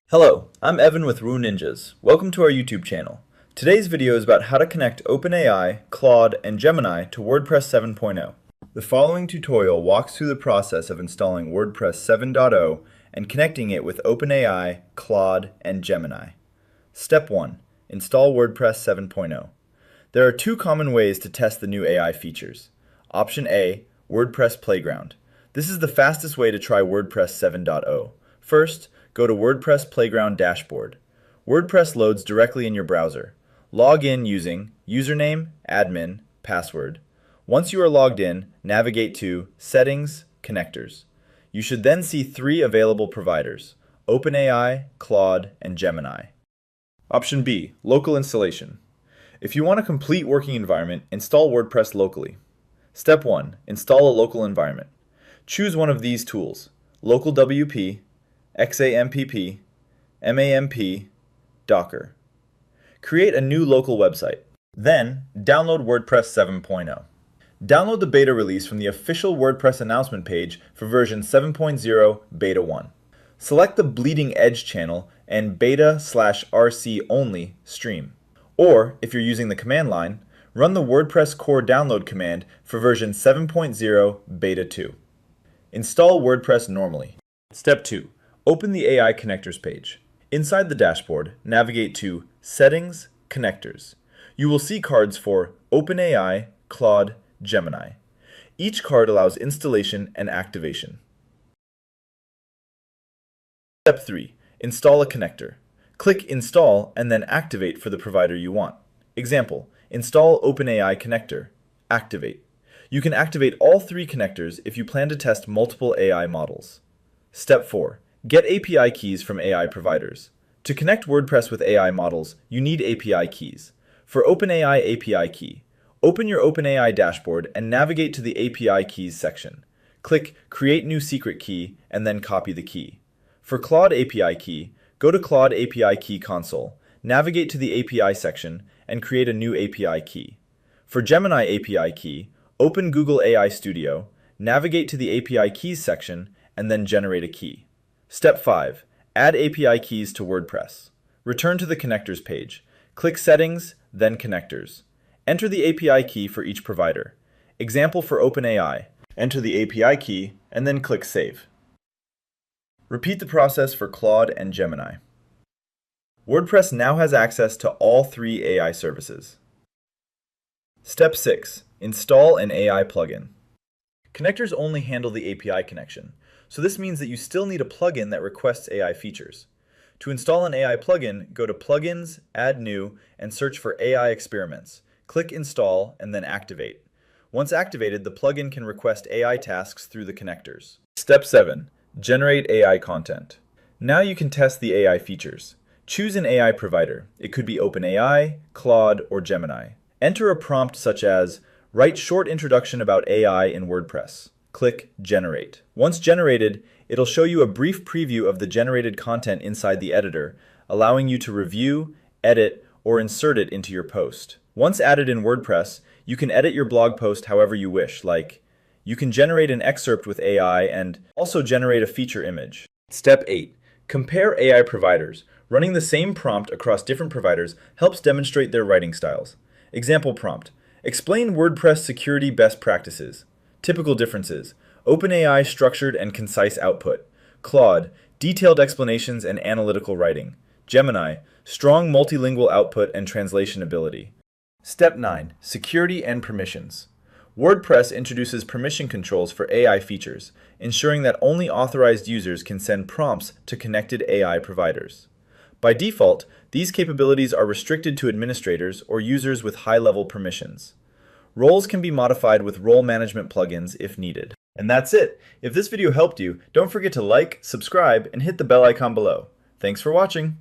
Hello, I'm Evan with Rune Ninjas. Welcome to our YouTube channel. Today's video is about how to connect OpenAI, Claude, and Gemini to WordPress 7.0. The following tutorial walks through the process of installing WordPress 7.0 and connecting it with OpenAI, Claude, and Gemini. Step 1. Install WordPress 7.0. There are two common ways to test the new AI features. Option A, WordPress Playground. This is the fastest way to try WordPress 7.0. First, go to WordPress Playground dashboard. WordPress loads directly in your browser. Log in using username, admin, password. Once you are logged in, navigate to Settings, Connectors. You should then see three available providers: OpenAI, Claude, and Gemini. Option B, Local Installation. If you want a complete working environment, install WordPress locally. Step 1. Install a local environment. Choose one of these tools: Local WP, XAMPP, MAMP, Docker. Create a new local website. Then, download WordPress 7.0. Download the beta release from the official WordPress announcement page for version 7.0 Beta 1. Select the Bleeding Edge channel and beta/RC only stream. Or, if you're using the command line, run the WordPress core download command for version 7.0 Beta 2. Install WordPress normally. Step 2. Open the AI Connectors page. Inside the dashboard, navigate to Settings, Connectors. You will see cards for OpenAI, Claude, Gemini. Each card allows installation and activation. Step 3. Install a connector. Click Install and then Activate for the provider you want. Example, install OpenAI connector. Activate. You can activate all three connectors if you plan to test multiple AI models. Step 4. Get API keys from AI providers. To connect WordPress with AI models, you need API keys. For OpenAI API key, open your OpenAI dashboard and navigate to the API keys section. Click Create New Secret Key and then copy the key. For Claude API key, go to Claude API Key console, navigate to the API section, and create a new API key. For Gemini API key, open Google AI Studio, navigate to the API keys section, and then generate a key. Step 5. Add API keys to WordPress. Return to the Connectors page. Click Settings, then Connectors. Enter the API key for each provider. Example for OpenAI. Enter the API key, and then click Save. Repeat the process for Claude and Gemini. WordPress now has access to all three AI services. Step 6. Install an AI plugin. Connectors only handle the API connection, so this means that you still need a plugin that requests AI features. To install an AI plugin, go to Plugins, Add New, and search for AI Experiments. Click Install and then Activate. Once activated, the plugin can request AI tasks through the connectors. Step 7. Generate AI content. Now you can test the AI features. Choose an AI provider. It could be OpenAI, Claude, or Gemini. Enter a prompt such as, write short introduction about AI in WordPress. Click Generate. Once generated, it'll show you a brief preview of the generated content inside the editor, allowing you to review, edit, or insert it into your post. Once added in WordPress, you can edit your blog post however you wish, like you can generate an excerpt with AI and also generate a feature image. Step 8. Compare AI providers. Running the same prompt across different providers helps demonstrate their writing styles. Example prompt. Explain WordPress security best practices. Typical differences: OpenAI structured and concise output. Claude, detailed explanations and analytical writing. Gemini, strong multilingual output and translation ability. Step 9. Security and permissions. WordPress introduces permission controls for AI features, ensuring that only authorized users can send prompts to connected AI providers. By default, these capabilities are restricted to administrators or users with high-level permissions. Roles can be modified with role management plugins if needed. And that's it. If this video helped you, don't forget to like, subscribe, and hit the bell icon below. Thanks for watching.